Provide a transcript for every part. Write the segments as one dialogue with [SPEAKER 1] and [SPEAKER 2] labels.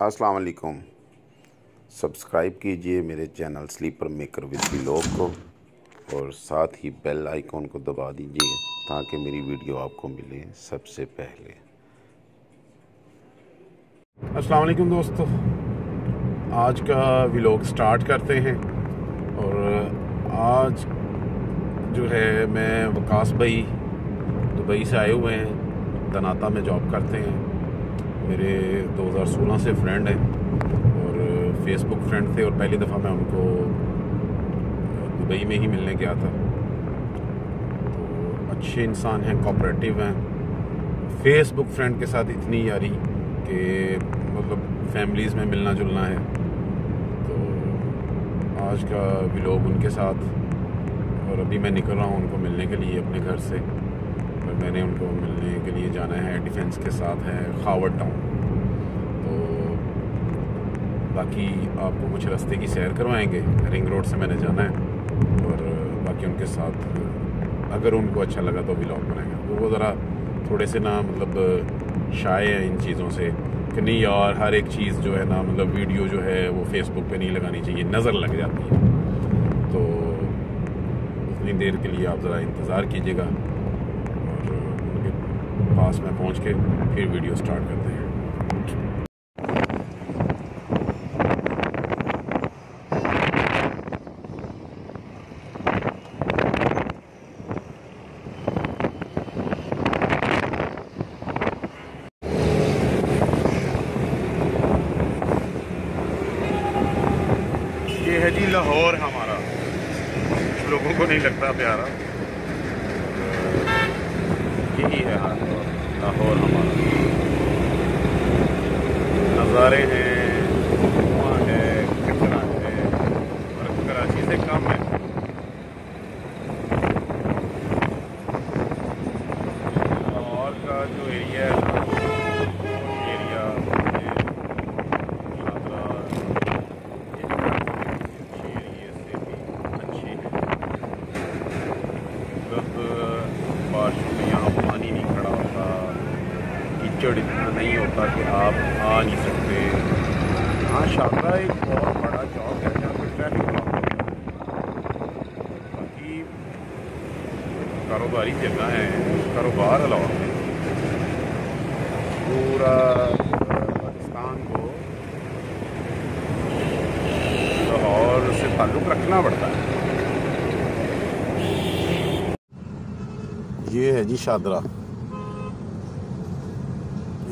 [SPEAKER 1] अस्सलाम वालेकुम। सब्सक्राइब कीजिए मेरे channel sleeper maker with vlog को और साथ ही बेल आइकॉन को दबा दीजिए ताकि मेरी वीडियो आपको मिले सबसे पहले।
[SPEAKER 2] अस्सलाम वालेकुम दोस्तों, आज का व्लॉग स्टार्ट करते हैं। और आज जो है मैं वकास भाई दुबई से आए हुए हैं, तनाता में जॉब करते हैं। मेरे 2016 से फ्रेंड हैं और फेसबुक फ्रेंड थे और पहली दफ़ा मैं उनको दुबई में ही मिलने गया था। तो अच्छे इंसान हैं, कोऑपरेटिव हैं। फेसबुक फ्रेंड के साथ इतनी यारी कि मतलब फैमिलीज़ में मिलना जुलना है। तो आज का व्लॉग उनके साथ, और अभी मैं निकल रहा हूँ उनको मिलने के लिए अपने घर से। और मैंने उनको मिलने के लिए जाना है, डिफेंस के साथ है खावर टाउन। तो बाकी आपको कुछ रास्ते की सैर करवाएंगे, रिंग रोड से मैंने जाना है। और बाकी उनके साथ अगर उनको अच्छा लगा तो व्लॉग बनाएंगे। वो ज़रा थोड़े से ना मतलब शाय है इन चीज़ों से कि नहीं यार हर एक चीज़ जो है ना मतलब वीडियो जो है वो फेसबुक पे नहीं लगानी चाहिए, नज़र लग जाती है। तो उतनी देर के लिए आप ज़रा इंतज़ार कीजिएगा और उनके पास में पहुंच के फिर वीडियो स्टार्ट करते हैं। ये है जी लाहौर हमारा, लोगों को नहीं लगता प्यारा। यही है लाहौर हमारा, नज़ारे हैं, धुआं है, कचरा है और कराची से कम है। लाहौर का जो एरिया है ना, एरिया बारिश में यहाँ पानी नहीं खड़ा होता, कीचड़ इतना नहीं होता कि आप आ नहीं सकते। हाँ, शारदा एक बहुत बड़ा चौक है जहाँ पर ट्रैफिक ब्लॉक होता है। बाकी कारोबारी जगह है, कारोबार अलावा है। पूरा पाकिस्तान को लाहौर से ताल्लुक़ रखना पड़ता है। ये है जी शादरा,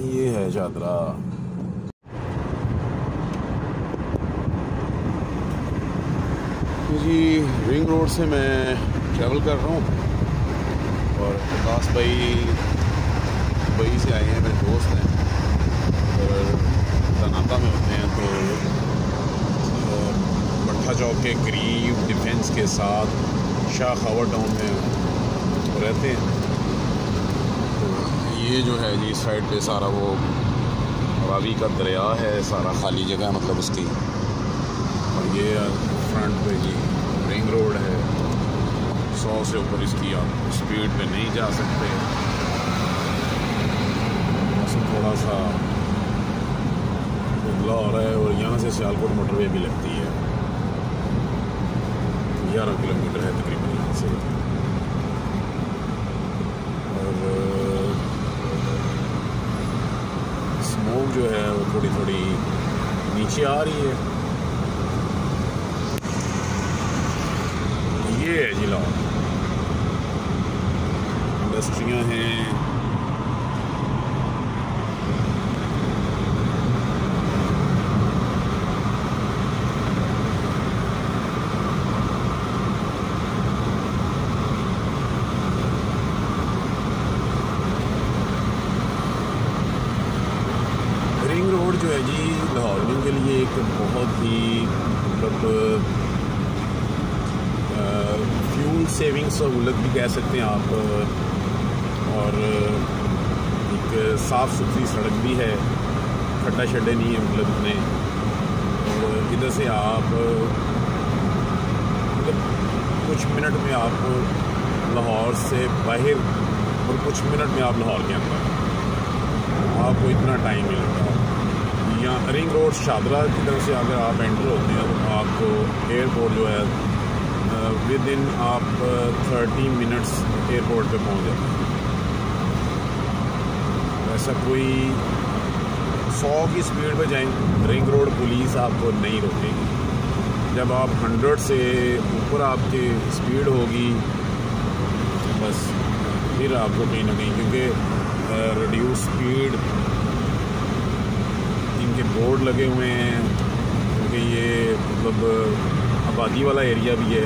[SPEAKER 2] ये है शादरा। जी रिंग रोड से मैं ट्रैवल कर रहा हूँ और वकास भाई दुबई से आए हैं, मेरे दोस्त हैं और तनाता में होते हैं। तो भट्टा चौक के करीब डिफेंस के साथ शाह खावर टाउन में रहते हैं। तो ये जो है जी साइड पे सारा वो रावी का दरिया है, सारा खाली जगह है मतलब उसकी। और ये फ्रंट पे जी रिंग रोड है, 100 से ऊपर इसकी आप स्पीड पे नहीं जा सकते। मौसम थोड़ा सा उबला हो रहा है और यहाँ से सियालकोट मोटरवे भी लगती है, 11 किलोमीटर है तकरीबन यहाँ से। स्मोक जो है वो थोड़ी थोड़ी नीचे आ रही है। ये है जी लाहौर, इंडस्ट्रियाँ हैं। जो है जी लाहौरियों के लिए एक बहुत ही मतलब फ्यूल सेविंग सहूलत भी कह सकते हैं आप, और एक साफ़ सुथरी सड़क भी है, खड्डा शड्डे नहीं है मतलब इतने। और इधर से आप मतलब कुछ मिनट में आप लाहौर से बाहर और कुछ मिनट में आप लाहौर के अंदर, आपको इतना टाइम नहीं लगता। यहाँ रिंग रोड शादरा की तरफ से अगर आप एंटर होते हैं तो आपको एयरपोर्ट जो है विद इन आप 30 मिनट्स एयरपोर्ट पे पहुँच जाते हैं। ऐसा कोई 100 की स्पीड पे जाएं, रिंग रोड पुलिस आपको नहीं रोकेगी। जब आप 100 से ऊपर आपकी स्पीड होगी बस फिर आपको कहीं ना कहीं, क्योंकि रिड्यूस स्पीड इनके बोर्ड लगे हुए हैं, क्योंकि ये मतलब आबादी वाला एरिया भी है।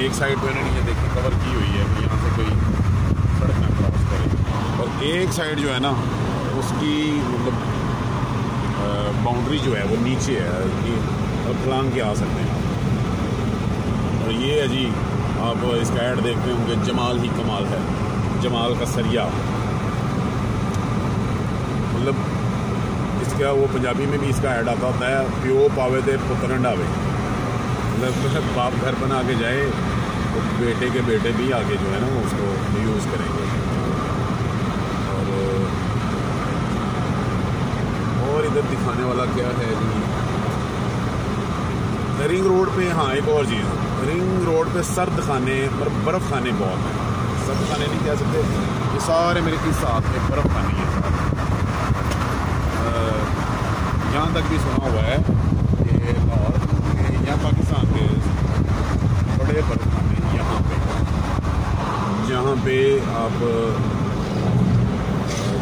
[SPEAKER 2] एक साइड पे इन्होंने ये देखिए कवर की हुई है कि यहाँ से कोई सड़क ना क्रॉस करे, और एक साइड जो है ना उसकी मतलब बाउंड्री जो है वो नीचे है कि फलांग के आ सकते हैं आप। और ये है जी, आप इसका ऐड देखते होंगे, जमाल ही कमाल है, जमाल का सरिया। मतलब इसका वो पंजाबी में भी इसका ऐड आता होता है, प्यो पावे थे पुत्र डावे। मतलब बाप घर बना के जाए तो बेटे के बेटे भी आगे जो है ना उसको यूज़ करेंगे। और इधर दिखाने वाला क्या है जी, रिंग रोड पे। हाँ, एक और चीज़, रिंग रोड पे सर्द खाने पर बर्फ़ खाने बहुत हैं। सर्द खाने नहीं कह सकते, ये सारे मेरे की साथ में बर्फ़ खाने हैं। यहाँ तक भी सुना हुआ है कि लाहौर या पाकिस्तान के बड़े बर्फ़ खाने यहाँ पे, जहाँ पे आप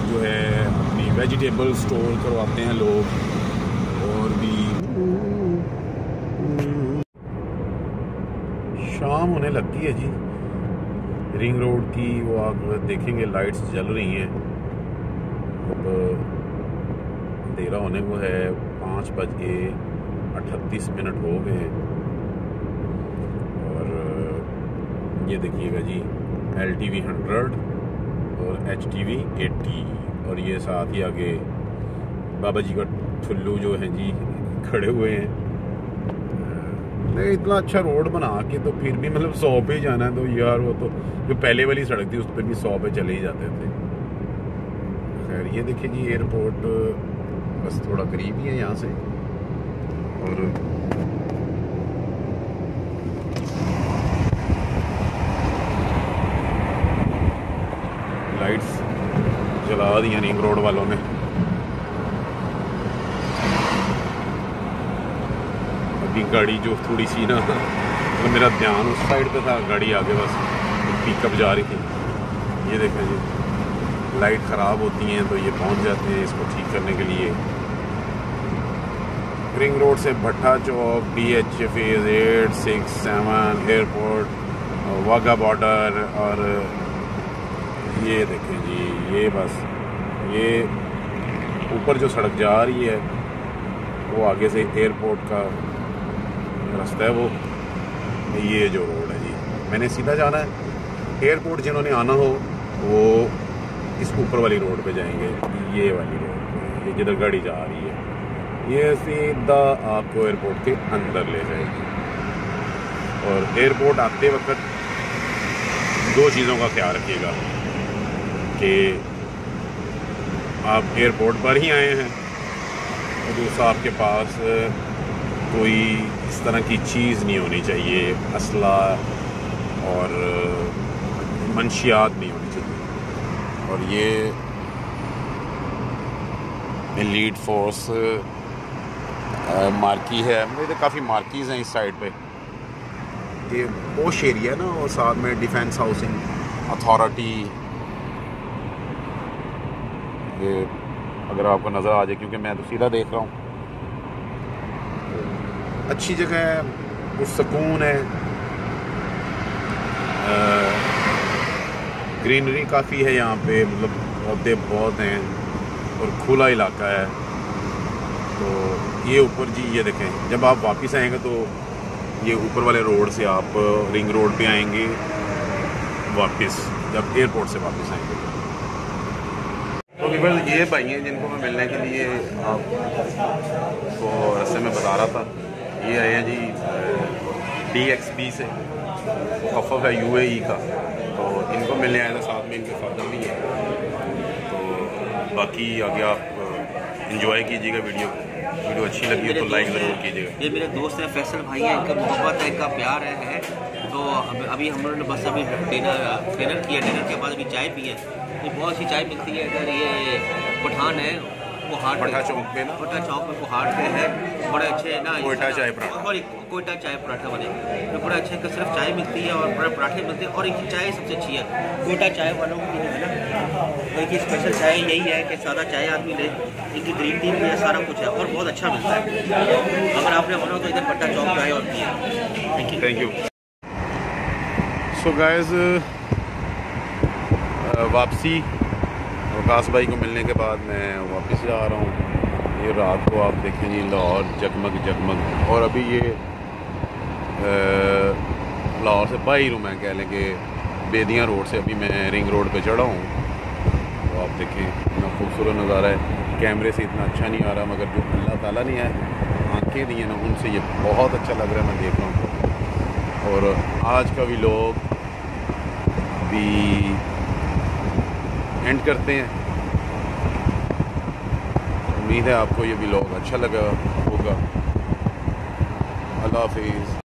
[SPEAKER 2] जो है अपनी वेजिटेबल स्टोर करवाते हैं लोग। और भी शाम होने लगती है जी, रिंग रोड की वो आप देखेंगे लाइट्स जल रही हैं। अब अंधेरा होने को है, 5:38 हो गए हैं। और ये देखिएगा जी, LTV 100 और HTV 80, और ये साथ ही आगे बाबा जी का ठुल्लू जो है जी खड़े हुए हैं। नहीं, इतना अच्छा रोड बना के तो फिर भी मतलब 100 पे जाना है तो यार, वो तो जो पहले वाली सड़क थी उस पर भी 100 पे चले ही जाते थे। खैर ये देखिए जी, एयरपोर्ट बस थोड़ा करीब ही है यहाँ से। और लाइट्स जला दी रिंग रोड वालों ने। अभी गाड़ी जो थोड़ी सी ना, मतलब मेरा ध्यान उस साइड पे था, गाड़ी आगे बस पिकअप जा रही थी। ये देखें जी, लाइट ख़राब होती हैं तो ये पहुंच जाते हैं इसको ठीक करने के लिए। रिंग रोड से भट्टा चौक, DH phase 8, 6, 7 airport, Wagah border. और ये देखें जी, ये बस ये ऊपर जो सड़क जा रही है वो आगे से एयरपोर्ट का रास्ता है वो। ये जो रोड है जी, मैंने सीधा जाना है। एयरपोर्ट जिन्होंने आना हो वो इस ऊपर वाली रोड पे जाएंगे, ये वाली रोड पे, ये जिधर गाड़ी जा रही है, ये सीधा आपको एयरपोर्ट के अंदर ले जाएगी। और एयरपोर्ट आते वक्त 2 चीज़ों का ख्याल रखिएगा कि आप एयरपोर्ट पर ही आए हैं, और दूसरा आपके पास कोई इस तरह की चीज़ नहीं होनी चाहिए, असला और मंशियात नहीं होनी चाहिए। और ये एलीट फोर्स मार्की है, मेरे काफ़ी मार्कीज़ हैं इस साइड पे। ये पोश एरिया है ना, और साथ में डिफेंस हाउसिंग अथॉरिटी। ये अगर आपको नज़र आ जाए, क्योंकि मैं तो सीधा देख रहा हूँ, अच्छी जगह है, कुछ सुकून है, ग्रीनरी काफ़ी है यहाँ पे, मतलब पौधे बहुत हैं और खुला इलाका है। तो ये ऊपर जी, ये देखें, जब आप वापस आएंगे तो ये ऊपर वाले रोड से आप रिंग रोड पे आएंगे वापस, जब एयरपोर्ट से वापस आएंगे। तो बस ये भाई हैं जिनको मैं मिलने के लिए आपको रास्ते में बता रहा था। ये आए हैं जी DXB से, खफफ है UAE का, तो इनको मिलने आया था, साथ में इनके फादर भी हैं। तो बाकी आगे आप इंजॉय कीजिएगा वीडियो अच्छी लगी हो तो लाइक ज़रूर कीजिएगा।
[SPEAKER 3] ये मेरे दोस्त हैं, फैसल भाई हैं, इनका मोहब्बत है, इनका प्यार है। तो अभी हम लोगों ने बस अभी डिनर किया, डिनर के बाद अभी चाय पी है। ये बहुत सी चाय मिलती है इधर, ये पठान है बोहाट
[SPEAKER 2] पठा चौक पे ना,
[SPEAKER 3] पठा चौक में बोहाट पे है, बड़े अच्छे ना
[SPEAKER 2] कोयटा चाय पराठा,
[SPEAKER 3] और कोयटा चाय पराठा बने तो बड़ा अच्छे का सिर्फ चाय मिलती है और बड़े पराठे मिलते हैं। और इनकी चाय सबसे अच्छी है कोयटा चाय वालों की जो है ना, इनकी स्पेशल चाय यही है कि सादा चाय आदमी ले, इनकी ग्रीन टी भी है, सारा कुछ है और बहुत अच्छा मिलता है। अगर आपने बना तो इधर पट्टा चौक चाय और पिए।
[SPEAKER 2] Thank you. सो गाइस, वापसी वकास भाई को मिलने के बाद मैं वापस जा रहा हूँ। ये रात को आप देखें जी लाहौर जगमग जगमग, और अभी ये लाहौर से बाहर हूँ, मैं कह लें कि बेदियाँ रोड से अभी मैं रिंग रोड पे चढ़ा हूँ। तो आप देखें इतना खूबसूरत नज़ारा है, कैमरे से इतना अच्छा नहीं आ रहा, मगर जो अल्लाह ताला ने है आंखें दी हैं ना, उनसे ये बहुत अच्छा लग रहा है, मैं देख रहा हूँ। और आज का व्लॉग भी एंड करते हैं। उम्मीद है आपको ये व्लॉग अच्छा लगा होगा। अल्लाह हाफिज़।